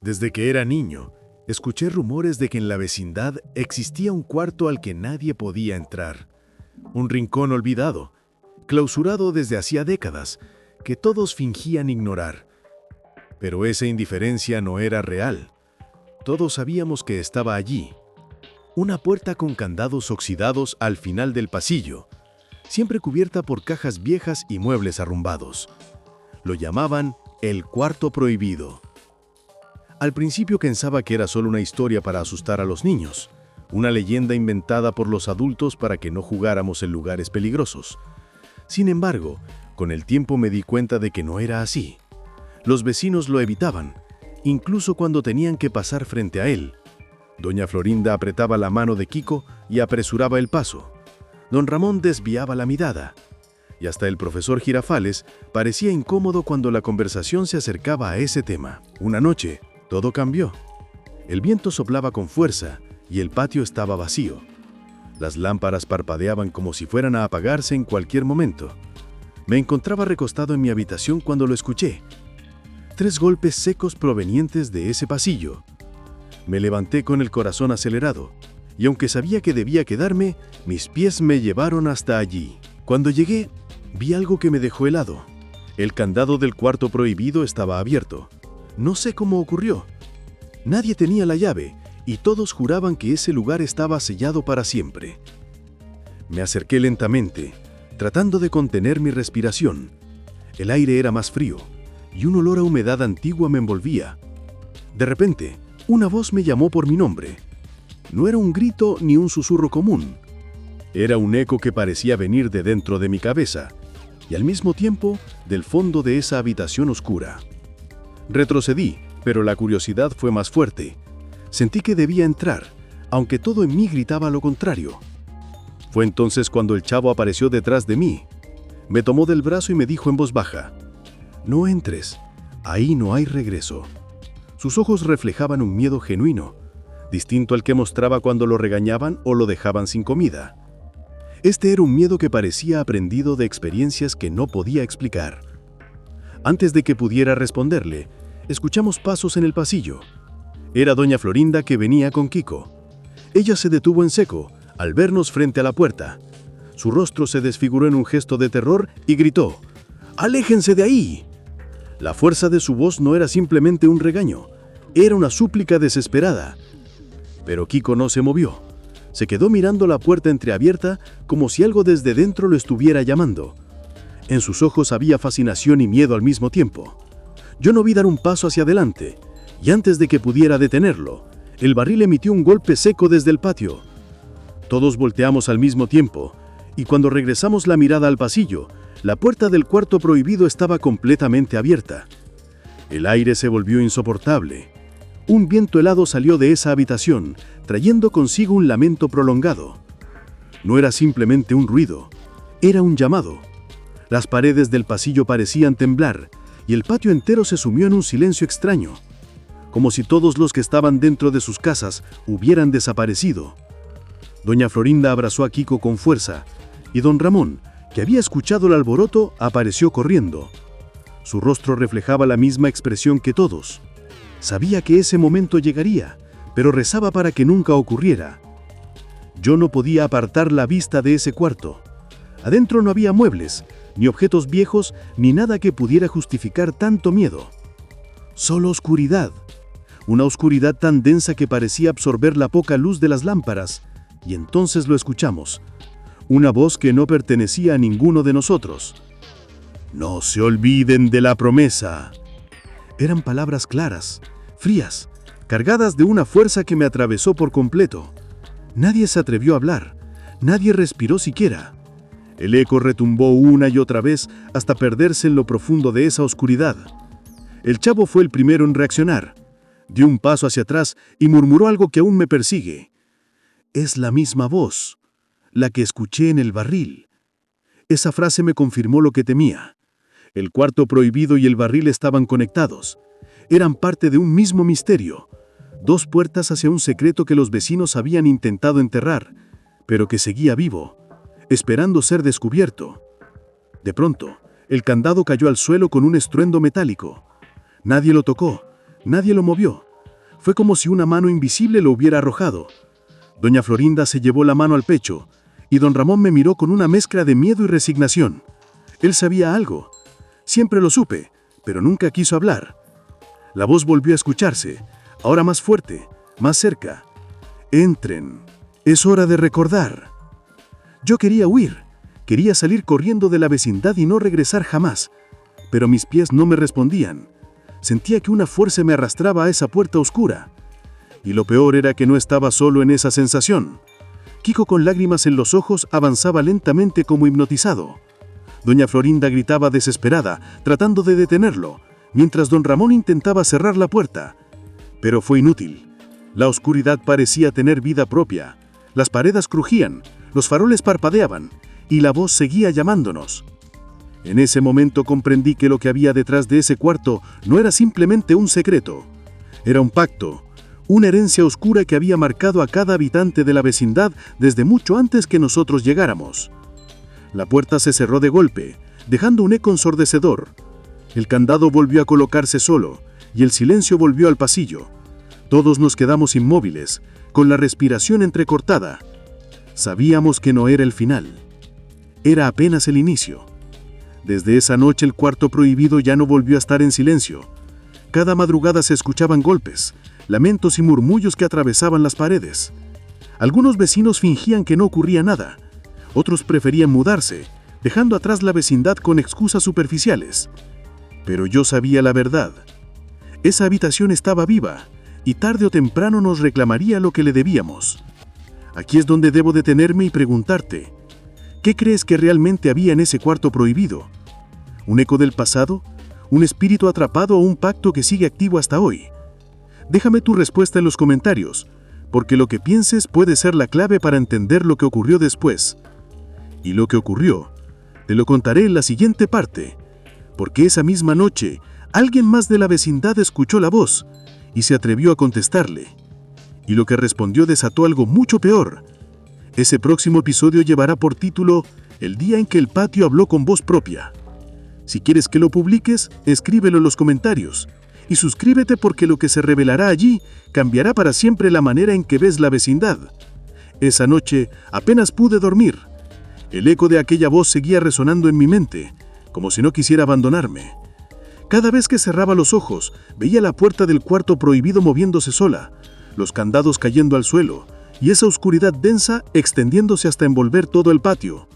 Desde que era niño, escuché rumores de que en la vecindad existía un cuarto al que nadie podía entrar. Un rincón olvidado, clausurado desde hacía décadas, que todos fingían ignorar. Pero esa indiferencia no era real. Todos sabíamos que estaba allí. Una puerta con candados oxidados al final del pasillo, siempre cubierta por cajas viejas y muebles arrumbados. Lo llamaban el cuarto prohibido. Al principio pensaba que era solo una historia para asustar a los niños, una leyenda inventada por los adultos para que no jugáramos en lugares peligrosos. Sin embargo, con el tiempo me di cuenta de que no era así. Los vecinos lo evitaban, incluso cuando tenían que pasar frente a él. Doña Florinda apretaba la mano de Kiko y apresuraba el paso. Don Ramón desviaba la mirada. Y hasta el profesor Girafales parecía incómodo cuando la conversación se acercaba a ese tema. Una noche, todo cambió. El viento soplaba con fuerza y el patio estaba vacío. Las lámparas parpadeaban como si fueran a apagarse en cualquier momento. Me encontraba recostado en mi habitación cuando lo escuché. 3 golpes secos provenientes de ese pasillo. Me levanté con el corazón acelerado, y aunque sabía que debía quedarme, mis pies me llevaron hasta allí. Cuando llegué, vi algo que me dejó helado. El candado del cuarto prohibido estaba abierto. No sé cómo ocurrió. Nadie tenía la llave, y todos juraban que ese lugar estaba sellado para siempre. Me acerqué lentamente, tratando de contener mi respiración. El aire era más frío, y un olor a humedad antigua me envolvía. De repente, una voz me llamó por mi nombre. No era un grito ni un susurro común. Era un eco que parecía venir de dentro de mi cabeza, y al mismo tiempo del fondo de esa habitación oscura. Retrocedí, pero la curiosidad fue más fuerte. Sentí que debía entrar, aunque todo en mí gritaba lo contrario. Fue entonces cuando el chavo apareció detrás de mí. Me tomó del brazo y me dijo en voz baja: «No entres, ahí no hay regreso». Sus ojos reflejaban un miedo genuino, distinto al que mostraba cuando lo regañaban o lo dejaban sin comida. Este era un miedo que parecía aprendido de experiencias que no podía explicar. Antes de que pudiera responderle, escuchamos pasos en el pasillo. Era doña Florinda que venía con Kiko. Ella se detuvo en seco al vernos frente a la puerta. Su rostro se desfiguró en un gesto de terror y gritó: «¡Aléjense de ahí!». La fuerza de su voz no era simplemente un regaño, era una súplica desesperada. Pero Kiko no se movió. Se quedó mirando la puerta entreabierta como si algo desde dentro lo estuviera llamando. En sus ojos había fascinación y miedo al mismo tiempo. Yo no vi dar un paso hacia adelante, y antes de que pudiera detenerlo, el barril emitió un golpe seco desde el patio. Todos volteamos al mismo tiempo, y cuando regresamos la mirada al pasillo, la puerta del cuarto prohibido estaba completamente abierta. El aire se volvió insoportable. Un viento helado salió de esa habitación, trayendo consigo un lamento prolongado. No era simplemente un ruido, era un llamado. Las paredes del pasillo parecían temblar, y el patio entero se sumió en un silencio extraño, como si todos los que estaban dentro de sus casas hubieran desaparecido. Doña Florinda abrazó a Kiko con fuerza, y don Ramón, que había escuchado el alboroto, apareció corriendo. Su rostro reflejaba la misma expresión que todos. Sabía que ese momento llegaría, pero rezaba para que nunca ocurriera. Yo no podía apartar la vista de ese cuarto. Adentro no había muebles, ni objetos viejos, ni nada que pudiera justificar tanto miedo. Solo oscuridad. Una oscuridad tan densa que parecía absorber la poca luz de las lámparas. Y entonces lo escuchamos. Una voz que no pertenecía a ninguno de nosotros. «No se olviden de la promesa». Eran palabras claras, frías, cargadas de una fuerza que me atravesó por completo. Nadie se atrevió a hablar, nadie respiró siquiera. El eco retumbó una y otra vez hasta perderse en lo profundo de esa oscuridad. El chavo fue el primero en reaccionar. Dio un paso hacia atrás y murmuró algo que aún me persigue. «Es la misma voz, la que escuché en el barril». Esa frase me confirmó lo que temía. El cuarto prohibido y el barril estaban conectados. Eran parte de un mismo misterio. 2 puertas hacia un secreto que los vecinos habían intentado enterrar, pero que seguía vivo, esperando ser descubierto. De pronto, el candado cayó al suelo con un estruendo metálico. Nadie lo tocó, nadie lo movió, Fue como si una mano invisible lo hubiera arrojado. Doña Florinda se llevó la mano al pecho, y don Ramón me miró con una mezcla de miedo y resignación. Él sabía algo. Siempre lo supe, pero nunca quiso hablar. La voz volvió a escucharse, ahora más fuerte, más cerca. «Entren. Es hora de recordar». Yo quería huir, quería salir corriendo de la vecindad y no regresar jamás, pero mis pies no me respondían. Sentía que una fuerza me arrastraba a esa puerta oscura. Y lo peor era que no estaba solo en esa sensación. Kiko, con lágrimas en los ojos, avanzaba lentamente como hipnotizado. Doña Florinda gritaba desesperada, tratando de detenerlo, mientras don Ramón intentaba cerrar la puerta. Pero fue inútil. La oscuridad parecía tener vida propia. Las paredes crujían, los faroles parpadeaban, y la voz seguía llamándonos. En ese momento comprendí que lo que había detrás de ese cuarto no era simplemente un secreto. Era un pacto, una herencia oscura que había marcado a cada habitante de la vecindad desde mucho antes que nosotros llegáramos. La puerta se cerró de golpe, dejando un eco ensordecedor. El candado volvió a colocarse solo, y el silencio volvió al pasillo. Todos nos quedamos inmóviles, con la respiración entrecortada. Sabíamos que no era el final. Era apenas el inicio. Desde esa noche el cuarto prohibido ya no volvió a estar en silencio. Cada madrugada se escuchaban golpes, lamentos y murmullos que atravesaban las paredes. Algunos vecinos fingían que no ocurría nada. Otros preferían mudarse, dejando atrás la vecindad con excusas superficiales. Pero yo sabía la verdad. Esa habitación estaba viva, y tarde o temprano nos reclamaría lo que le debíamos. Aquí es donde debo detenerme y preguntarte, ¿qué crees que realmente había en ese cuarto prohibido? ¿Un eco del pasado? ¿Un espíritu atrapado o un pacto que sigue activo hasta hoy? Déjame tu respuesta en los comentarios, porque lo que pienses puede ser la clave para entender lo que ocurrió después. Y lo que ocurrió, te lo contaré en la siguiente parte, porque esa misma noche, alguien más de la vecindad escuchó la voz y se atrevió a contestarle. Y lo que respondió desató algo mucho peor. Ese próximo episodio llevará por título El día en que el patio habló con voz propia. Si quieres que lo publiques, escríbelo en los comentarios. Y suscríbete, porque lo que se revelará allí cambiará para siempre la manera en que ves la vecindad. Esa noche apenas pude dormir. El eco de aquella voz seguía resonando en mi mente, como si no quisiera abandonarme. Cada vez que cerraba los ojos, veía la puerta del cuarto prohibido moviéndose sola, los candados cayendo al suelo, y esa oscuridad densa extendiéndose hasta envolver todo el patio.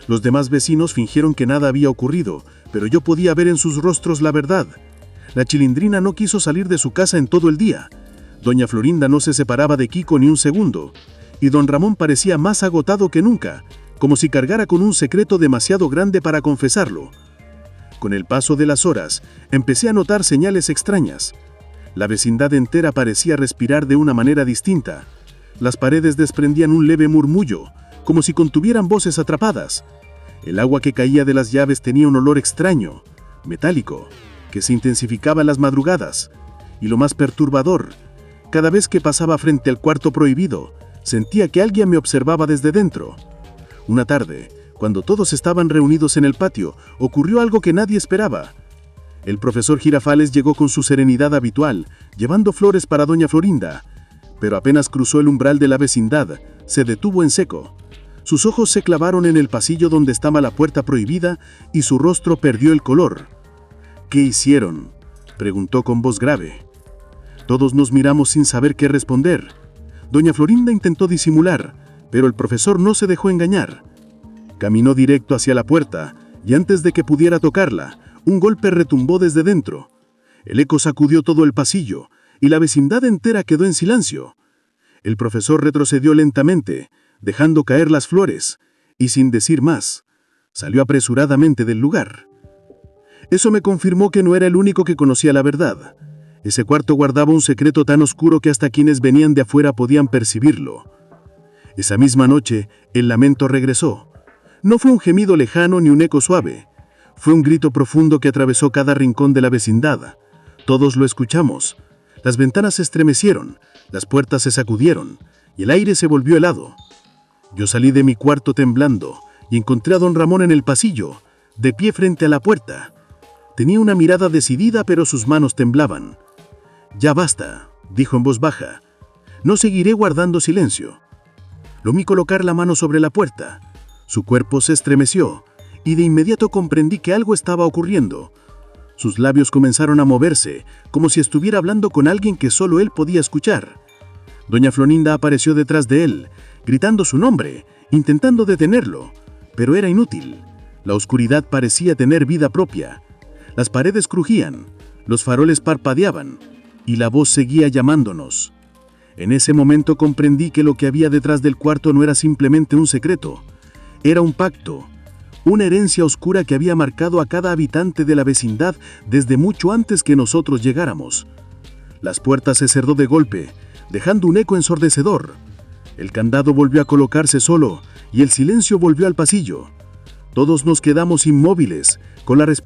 Los demás vecinos fingieron que nada había ocurrido, pero yo podía ver en sus rostros la verdad. La Chilindrina no quiso salir de su casa en todo el día. Doña Florinda no se separaba de Kiko ni un segundo, y don Ramón parecía más agotado que nunca, como si cargara con un secreto demasiado grande para confesarlo. Con el paso de las horas, empecé a notar señales extrañas. La vecindad entera parecía respirar de una manera distinta. Las paredes desprendían un leve murmullo, como si contuvieran voces atrapadas. El agua que caía de las llaves tenía un olor extraño, metálico, que se intensificaba en las madrugadas. Y lo más perturbador, cada vez que pasaba frente al cuarto prohibido, sentía que alguien me observaba desde dentro. Una tarde, cuando todos estaban reunidos en el patio, ocurrió algo que nadie esperaba. El profesor Girafales llegó con su serenidad habitual, llevando flores para doña Florinda, pero apenas cruzó el umbral de la vecindad, se detuvo en seco. Sus ojos se clavaron en el pasillo donde estaba la puerta prohibida y su rostro perdió el color. «¿Qué hicieron?», preguntó con voz grave. Todos nos miramos sin saber qué responder. Doña Florinda intentó disimular, pero el profesor no se dejó engañar. Caminó directo hacia la puerta, y antes de que pudiera tocarla, un golpe retumbó desde dentro. El eco sacudió todo el pasillo, y la vecindad entera quedó en silencio. El profesor retrocedió lentamente, dejando caer las flores, y sin decir más, salió apresuradamente del lugar. Eso me confirmó que no era el único que conocía la verdad. Ese cuarto guardaba un secreto tan oscuro que hasta quienes venían de afuera podían percibirlo. Esa misma noche, el lamento regresó. No fue un gemido lejano ni un eco suave. Fue un grito profundo que atravesó cada rincón de la vecindad. Todos lo escuchamos. Las ventanas se estremecieron, las puertas se sacudieron, y el aire se volvió helado. Yo salí de mi cuarto temblando y encontré a don Ramón en el pasillo, de pie frente a la puerta. Tenía una mirada decidida, pero sus manos temblaban. «Ya basta», dijo en voz baja. No seguiré guardando silencio. Lo vi colocar la mano sobre la puerta. Su cuerpo se estremeció y de inmediato comprendí que algo estaba ocurriendo. Sus labios comenzaron a moverse, como si estuviera hablando con alguien que solo él podía escuchar. Doña Florinda apareció detrás de él, gritando su nombre, intentando detenerlo, pero era inútil. La oscuridad parecía tener vida propia. Las paredes crujían, los faroles parpadeaban, y la voz seguía llamándonos. En ese momento comprendí que lo que había detrás del cuarto no era simplemente un secreto, era un pacto, una herencia oscura que había marcado a cada habitante de la vecindad desde mucho antes que nosotros llegáramos. Las puertas se cerró de golpe, dejando un eco ensordecedor. El candado volvió a colocarse solo y el silencio volvió al pasillo. Todos nos quedamos inmóviles, con la respiración